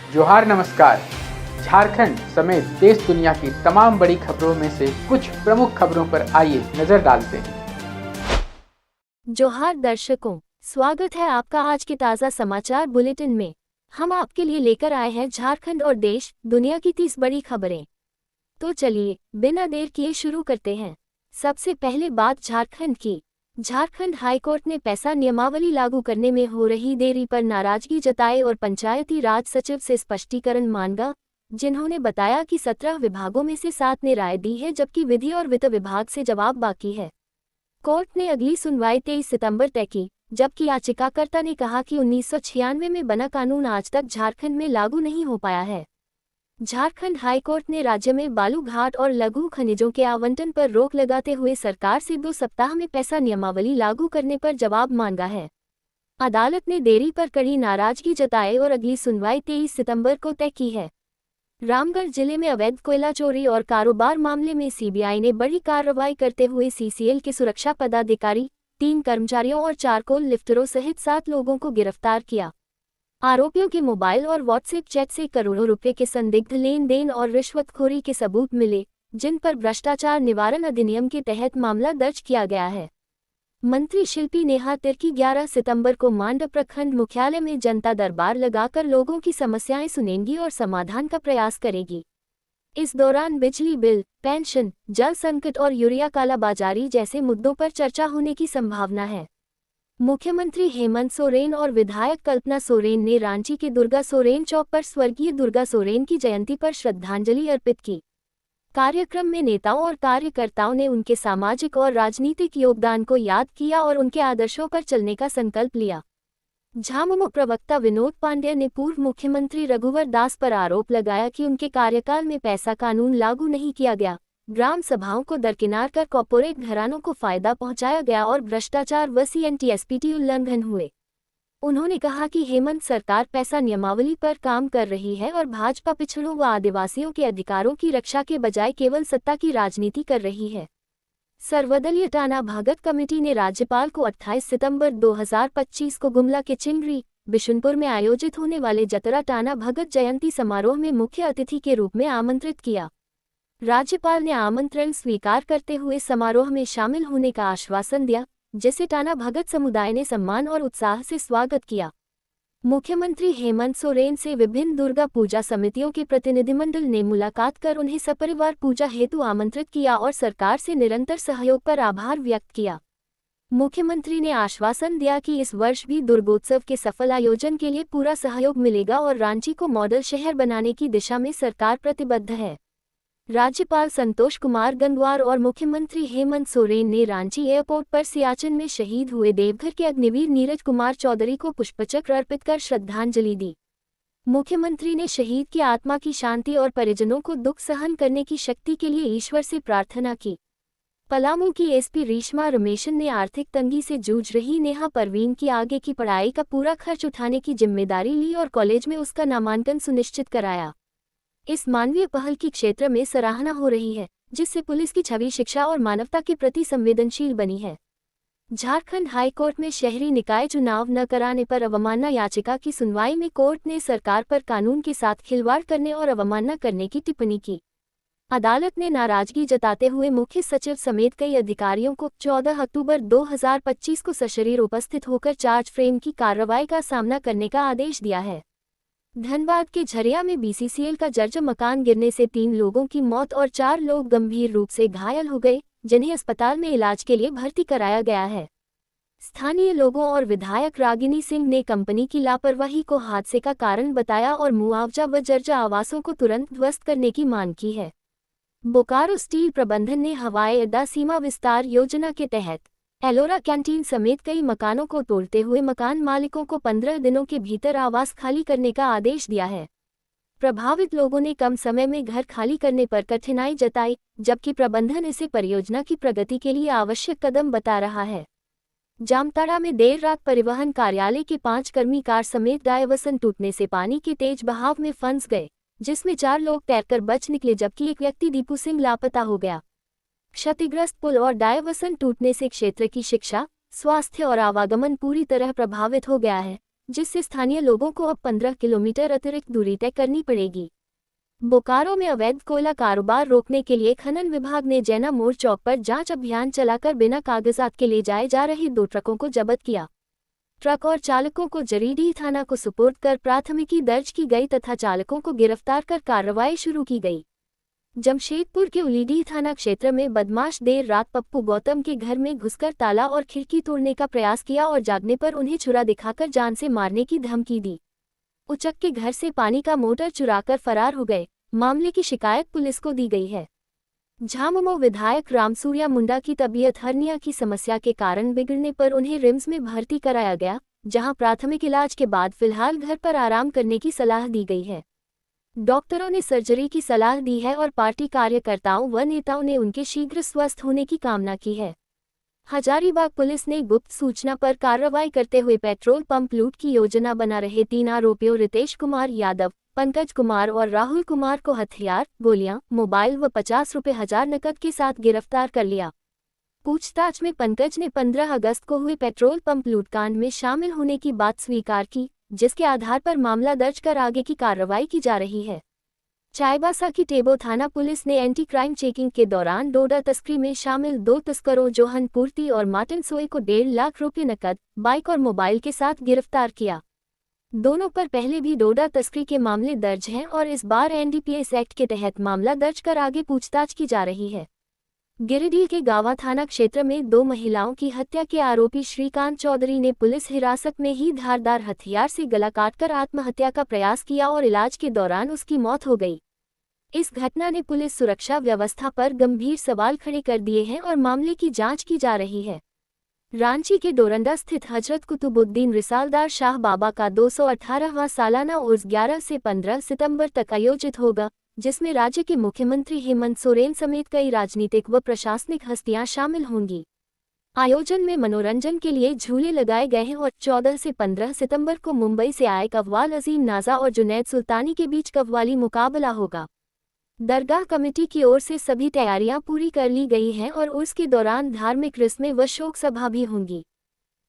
जोहार नमस्कार। झारखंड समेत देश दुनिया की तमाम बड़ी खबरों में से कुछ प्रमुख खबरों पर आइए नजर डालते हैं। जोहार दर्शकों, स्वागत है आपका आज के ताज़ा समाचार बुलेटिन में। हम आपके लिए लेकर आए हैं झारखंड और देश दुनिया की 30 बड़ी खबरें। तो चलिए बिना देर किए शुरू करते हैं। सबसे पहले बात झारखंड की। झारखंड हाईकोर्ट ने पैसा नियमावली लागू करने में हो रही देरी पर नाराजगी जताई और पंचायती राज सचिव से स्पष्टीकरण मांगा, जिन्होंने बताया कि 17 विभागों में से 7 ने राय दी है, जबकि विधि और वित्त विभाग से जवाब बाकी है। कोर्ट ने अगली सुनवाई 23 सितंबर तय की, जबकि याचिकाकर्ता ने कहा कि 1996 में बना कानून आज तक झारखंड में लागू नहीं हो पाया है। झारखंड हाईकोर्ट ने राज्य में बालू घाट और लघु खनिजों के आवंटन पर रोक लगाते हुए सरकार से 2 सप्ताह में पैसा नियमावली लागू करने पर जवाब मांगा है। अदालत ने देरी पर कड़ी नाराजगी जताई और अगली सुनवाई 23 सितंबर को तय की है। रामगढ़ जिले में अवैध कोयला चोरी और कारोबार मामले में सीबीआई ने बड़ी कार्रवाई करते हुए सीसीएल के सुरक्षा पदाधिकारी, 3 कर्मचारियों और 4 कोल लिफ्टरों सहित 7 लोगों को गिरफ्तार किया। आरोपियों के मोबाइल और व्हाट्सएप चैट से करोड़ों रुपए के संदिग्ध लेन देन और रिश्वतखोरी के सबूत मिले, जिन पर भ्रष्टाचार निवारण अधिनियम के तहत मामला दर्ज किया गया है। मंत्री शिल्पी नेहा तिर्की 11 सितंबर को मांडा प्रखंड मुख्यालय में जनता दरबार लगाकर लोगों की समस्याएं सुनेंगी और समाधान का प्रयास करेगी। इस दौरान बिजली बिल, पेंशन, जल संकट और यूरिया कालाबाजारी जैसे मुद्दों पर चर्चा होने की संभावना है। मुख्यमंत्री हेमंत सोरेन और विधायक कल्पना सोरेन ने रांची के दुर्गा सोरेन चौक पर स्वर्गीय दुर्गा सोरेन की जयंती पर श्रद्धांजलि अर्पित की। कार्यक्रम में नेताओं और कार्यकर्ताओं ने उनके सामाजिक और राजनीतिक योगदान को याद किया और उनके आदर्शों पर चलने का संकल्प लिया। झामुमो प्रवक्ता विनोद पांड्या ने पूर्व मुख्यमंत्री रघुवर दास पर आरोप लगाया कि उनके कार्यकाल में पैसा कानून लागू नहीं किया गया, ग्राम सभाओं को दरकिनार कर कॉर्पोरेट घरानों को फायदा पहुंचाया गया और भ्रष्टाचार व सीएनटीएसपीटी उल्लंघन हुए। उन्होंने कहा कि हेमंत सरकार पैसा नियमावली पर काम कर रही है और भाजपा पिछड़ों व आदिवासियों के अधिकारों की रक्षा के बजाय केवल सत्ता की राजनीति कर रही है। सर्वदलीय टाना भगत कमेटी ने राज्यपाल को 28 सितंबर 2025 को गुमला के चिंगरी, बिशुनपुर में आयोजित होने वाले जतरा टाना भगत जयंती समारोह में मुख्य अतिथि के रूप में आमंत्रित किया। राज्यपाल ने आमंत्रण स्वीकार करते हुए समारोह में शामिल होने का आश्वासन दिया, जिसे टाना भगत समुदाय ने सम्मान और उत्साह से स्वागत किया। मुख्यमंत्री हेमंत सोरेन से विभिन्न दुर्गा पूजा समितियों के प्रतिनिधिमंडल ने मुलाकात कर उन्हें सपरिवार पूजा हेतु आमंत्रित किया और सरकार से निरंतर सहयोग पर आभार व्यक्त किया। मुख्यमंत्री ने आश्वासन दिया कि इस वर्ष भी दुर्गोत्सव के सफल आयोजन के लिए पूरा सहयोग मिलेगा और रांची को मॉडल शहर बनाने की दिशा में सरकार प्रतिबद्ध है। राज्यपाल संतोष कुमार गंगवार और मुख्यमंत्री हेमंत सोरेन ने रांची एयरपोर्ट पर सियाचिन में शहीद हुए देवघर के अग्निवीर नीरज कुमार चौधरी को पुष्पचक्र अर्पित कर श्रद्धांजलि दी। मुख्यमंत्री ने शहीद की आत्मा की शांति और परिजनों को दुख सहन करने की शक्ति के लिए ईश्वर से प्रार्थना की। पलामू की एसपी रेशमा रमेशन ने आर्थिक तंगी से जूझ रही नेहा परवीन की आगे की पढ़ाई का पूरा खर्च उठाने की जिम्मेदारी ली और कॉलेज में उसका नामांकन सुनिश्चित कराया। इस मानवीय पहल की क्षेत्र में सराहना हो रही है, जिससे पुलिस की छवि शिक्षा और मानवता के प्रति संवेदनशील बनी है। झारखंड हाईकोर्ट में शहरी निकाय चुनाव न कराने पर अवमानना याचिका की सुनवाई में कोर्ट ने सरकार पर कानून के साथ खिलवाड़ करने और अवमानना करने की टिप्पणी की। अदालत ने नाराजगी जताते हुए मुख्य सचिव समेत कई अधिकारियों को 14 अक्टूबर 2025 को सशरीर उपस्थित होकर चार्ज फ्रेम की कार्रवाई का सामना करने का आदेश दिया है। धनबाद के झरिया में बीसीसीएल का जर्जर मकान गिरने से 3 लोगों की मौत और 4 लोग गंभीर रूप से घायल हो गए, जिन्हें अस्पताल में इलाज के लिए भर्ती कराया गया है। स्थानीय लोगों और विधायक रागिनी सिंह ने कंपनी की लापरवाही को हादसे का कारण बताया और मुआवजा व जर्जर आवासों को तुरंत ध्वस्त करने की मांग की है। बोकारो स्टील प्रबंधन ने हवाई अड्डा सीमा विस्तार योजना के तहत एलोरा कैंटीन समेत कई मकानों को तोड़ते हुए मकान मालिकों को 15 दिनों के भीतर आवास खाली करने का आदेश दिया है। प्रभावित लोगों ने कम समय में घर खाली करने पर कठिनाई जताई, जबकि प्रबंधन इसे परियोजना की प्रगति के लिए आवश्यक कदम बता रहा है। जामताड़ा में देर रात परिवहन कार्यालय के 5 कर्मी कार समेत डायवर्सन टूटने से पानी के तेज बहाव में फंस गए, जिसमें 4 लोग तैरकर बच निकले जबकि एक व्यक्ति दीपू सिंह लापता हो गया। क्षतिग्रस्त पुल और डायवर्सन टूटने से क्षेत्र की शिक्षा, स्वास्थ्य और आवागमन पूरी तरह प्रभावित हो गया है, जिससे स्थानीय लोगों को अब 15 किलोमीटर अतिरिक्त दूरी तय करनी पड़ेगी। बोकारो में अवैध कोयला कारोबार रोकने के लिए खनन विभाग ने जैना मोड़ चौक पर जांच अभियान चलाकर बिना कागजात के ले जाए जा रहे 2 ट्रकों को जब्त किया। ट्रक और चालकों को जरीडीह थाना को सुपुर्द कर प्राथमिकी दर्ज की गई तथा चालकों को गिरफ्तार कर कार्रवाई शुरू की गई। जमशेदपुर के उलीडीह थाना क्षेत्र में बदमाश देर रात पप्पू गौतम के घर में घुसकर ताला और खिड़की तोड़ने का प्रयास किया और जागने पर उन्हें छुरा दिखाकर जान से मारने की धमकी दी। उचक के घर से पानी का मोटर चुराकर फरार हो गए। मामले की शिकायत पुलिस को दी गई है। झामुमो विधायक रामसूर्या मुंडा की तबीयत हर्निया की समस्या के कारण बिगड़ने पर उन्हें रिम्स में भर्ती कराया गया, जहां प्राथमिक इलाज के बाद फिलहाल घर पर आराम करने की सलाह दी गई है। डॉक्टरों ने सर्जरी की सलाह दी है और पार्टी कार्यकर्ताओं व नेताओं ने उनके शीघ्र स्वस्थ होने की कामना की है। हजारीबाग पुलिस ने गुप्त सूचना पर कार्रवाई करते हुए पेट्रोल पंप लूट की योजना बना रहे 3 आरोपियों रितेश कुमार यादव, पंकज कुमार और राहुल कुमार को हथियार, गोलियां, मोबाइल व 50 रुपये हजार नकद के साथ गिरफ्तार कर लिया। पूछताछ में पंकज ने 15 अगस्त को हुए पेट्रोल पंप लूटकांड में शामिल होने की बात स्वीकार की, जिसके आधार पर मामला दर्ज कर आगे की कार्रवाई की जा रही है। चाईबासा की टेबो थाना पुलिस ने एंटी क्राइम चेकिंग के दौरान डोडा तस्करी में शामिल 2 तस्करों जोहन पूर्ति और मार्टिन सोए को 1.5 लाख रुपये नकद, बाइक और मोबाइल के साथ गिरफ्तार किया। दोनों पर पहले भी डोडा तस्करी के मामले दर्ज हैं और इस बार एनडीपीएस एक्ट के तहत मामला दर्ज कर आगे पूछताछ की जा रही है। गिरिडीह के गावा थाना क्षेत्र में 2 महिलाओं की हत्या के आरोपी श्रीकांत चौधरी ने पुलिस हिरासत में ही धारदार हथियार से गला काटकर आत्महत्या का प्रयास किया और इलाज के दौरान उसकी मौत हो गई। इस घटना ने पुलिस सुरक्षा व्यवस्था पर गंभीर सवाल खड़े कर दिए हैं और मामले की जांच की जा रही है। रांची के डोरंडा स्थित हजरत कुतुबुद्दीन रिसालदार शाह बाबा का 218वां सालाना उर्स 11 से 15 सितंबर तक आयोजित होगा, जिसमें राज्य के मुख्यमंत्री हेमंत सोरेन समेत कई राजनीतिक व प्रशासनिक हस्तियां शामिल होंगी। आयोजन में मनोरंजन के लिए झूले लगाए गए हैं और 14 से 15 सितंबर को मुंबई से आए कव्वाल अजीम नाजा और जुनैद सुल्तानी के बीच कव्वाली मुकाबला होगा। दरगाह कमेटी की ओर से सभी तैयारियां पूरी कर ली गई हैं और उर्स के दौरान धार्मिक रस्में व शोक सभा भी होंगी।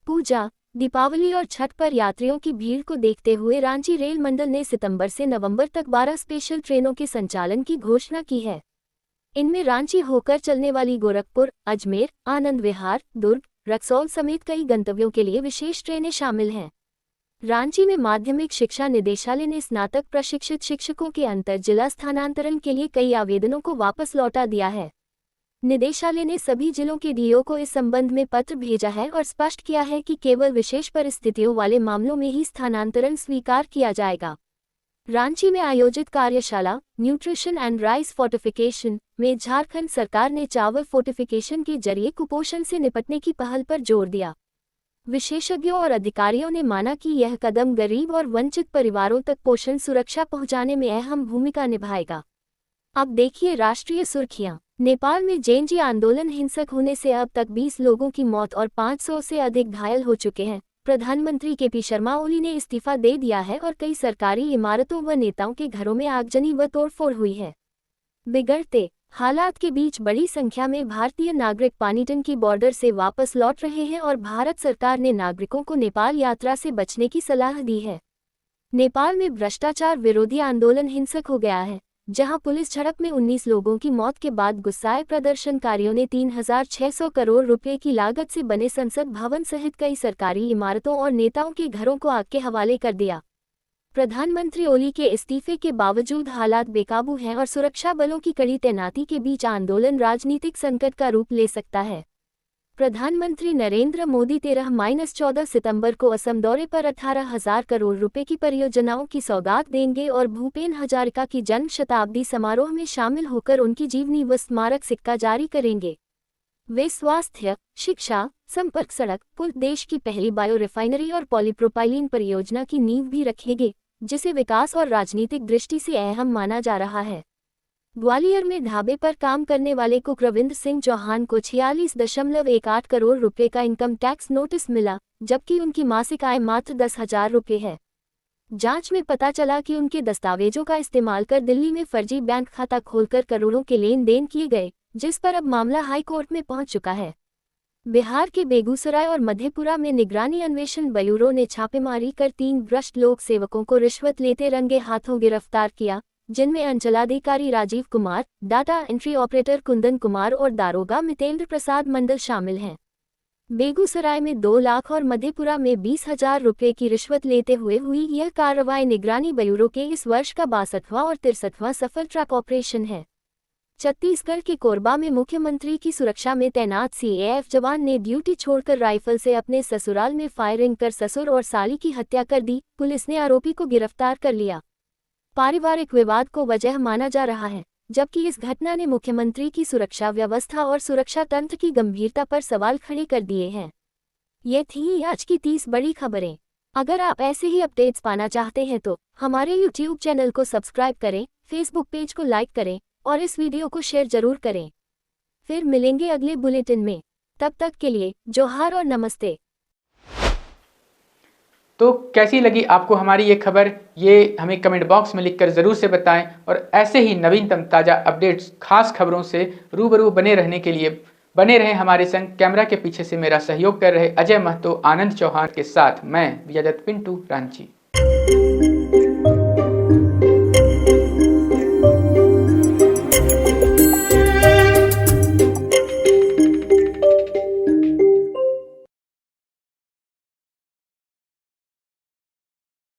पूजा, दीपावली और छठ पर यात्रियों की भीड़ को देखते हुए रांची रेल मंडल ने सितंबर से नवंबर तक 12 स्पेशल ट्रेनों के संचालन की घोषणा की है। इनमें रांची होकर चलने वाली गोरखपुर, अजमेर, आनंद विहार, दुर्ग, रक्सौल समेत कई गंतव्यों के लिए विशेष ट्रेनें शामिल हैं। रांची में माध्यमिक शिक्षा निदेशालय ने स्नातक प्रशिक्षित शिक्षकों के अंतर जिला स्थानांतरण के लिए कई आवेदनों को वापस लौटा दिया है। निदेशालय ने सभी जिलों के डीओ को इस संबंध में पत्र भेजा है और स्पष्ट किया है कि केवल विशेष परिस्थितियों वाले मामलों में ही स्थानांतरण स्वीकार किया जाएगा। रांची में आयोजित कार्यशाला न्यूट्रिशन एंड राइस फोर्टिफिकेशन में झारखंड सरकार ने चावल फोर्टिफिकेशन के जरिए कुपोषण से निपटने की पहल पर जोर दिया। विशेषज्ञों और अधिकारियों ने माना कि यह कदम गरीब और वंचित परिवारों तक पोषण सुरक्षा पहुंचाने में अहम भूमिका निभाएगा। अब देखिए राष्ट्रीय सुर्खियां। नेपाल में जेएनजी आंदोलन हिंसक होने से अब तक 20 लोगों की मौत और 500 से अधिक घायल हो चुके हैं। प्रधानमंत्री केपी शर्मा ओली ने इस्तीफा दे दिया है और कई सरकारी इमारतों व नेताओं के घरों में आगजनी व तोड़फोड़ हुई है। बिगड़ते हालात के बीच बड़ी संख्या में भारतीय नागरिक पानीटन की बॉर्डर से वापस लौट रहे हैं और भारत सरकार ने नागरिकों को नेपाल यात्रा से बचने की सलाह दी है। नेपाल में भ्रष्टाचार विरोधी आंदोलन हिंसक हो गया है, जहां पुलिस झड़प में 19 लोगों की मौत के बाद गुस्साए प्रदर्शनकारियों ने 3600 करोड़ रुपए की लागत से बने संसद भवन सहित कई सरकारी इमारतों और नेताओं के घरों को आग के हवाले कर दिया। प्रधानमंत्री ओली के इस्तीफे के बावजूद हालात बेकाबू हैं और सुरक्षा बलों की कड़ी तैनाती के बीच आंदोलन राजनीतिक संकट का रूप ले सकता है। प्रधानमंत्री नरेंद्र मोदी 13-14 सितंबर को असम दौरे पर 18,000 करोड़ रुपए की परियोजनाओं की सौगात देंगे और भूपेन हजारिका की जन्म शताब्दी समारोह में शामिल होकर उनकी जीवनी व स्मारक सिक्का जारी करेंगे। वे स्वास्थ्य, शिक्षा, संपर्क सड़क, पुल, देश की पहली बायो रिफाइनरी और पॉलीप्रोपाइलीन परियोजना की नींव भी रखेंगे, जिसे विकास और राजनीतिक दृष्टि से अहम माना जा रहा है। ग्वालियर में ढाबे पर काम करने वाले कुक रविंद्र सिंह चौहान को 46.18 करोड़ रुपए का इनकम टैक्स नोटिस मिला, जबकि उनकी मासिक आय मात्र 10,000 रुपये है। जांच में पता चला कि उनके दस्तावेजों का इस्तेमाल कर दिल्ली में फर्जी बैंक खाता खोलकर करोड़ों के लेन देन किए गए, जिस पर अब मामला हाई कोर्ट में पहुंच चुका है। बिहार के बेगूसराय और मधेपुरा में निगरानी अन्वेषण ब्यूरो ने छापेमारी कर 3 भ्रष्ट लोक सेवकों को रिश्वत लेते रंगे हाथों गिरफ्तार किया, जिनमें अंचलाधिकारी Rajiv Kumar, data entry operator Kundan Kumar और दारोगा मितेंद्र प्रसाद मंडल शामिल हैं। बेगूसराय में 2 लाख और मधेपुरा में 20,000 रुपये की रिश्वत लेते हुए हुई यह कार्रवाई निगरानी ब्यूरो के इस वर्ष का 62वां और 63वां सफल ट्रैक ऑपरेशन है। छत्तीसगढ़ के कोरबा में मुख्यमंत्री की सुरक्षा में तैनात सीएएफ जवान ने ड्यूटी छोड़कर राइफल से अपने ससुराल में फायरिंग कर ससुर और साली की हत्या कर दी। पुलिस ने आरोपी को गिरफ्तार कर लिया। पारिवारिक विवाद को वजह माना जा रहा है, जबकि इस घटना ने मुख्यमंत्री की सुरक्षा व्यवस्था और सुरक्षा तंत्र की गंभीरता पर सवाल खड़े कर दिए हैं। ये थी आज की 30 बड़ी खबरें। अगर आप ऐसे ही अपडेट्स पाना चाहते हैं तो हमारे YouTube चैनल को सब्सक्राइब करें, Facebook पेज को लाइक करें और इस वीडियो को शेयर जरूर करें। फिर मिलेंगे अगले बुलेटिन में। तब तक के लिए जोहार और नमस्ते। तो कैसी लगी आपको हमारी ये खबर, ये हमें कमेंट बॉक्स में लिखकर ज़रूर से बताएं और ऐसे ही नवीनतम ताज़ा अपडेट्स, खास खबरों से रूबरू बने रहने के लिए बने रहें हमारे संग। कैमरा के पीछे से मेरा सहयोग कर रहे अजय महतो, आनंद चौहान के साथ मैं विजय दत्त पिंटू रांची।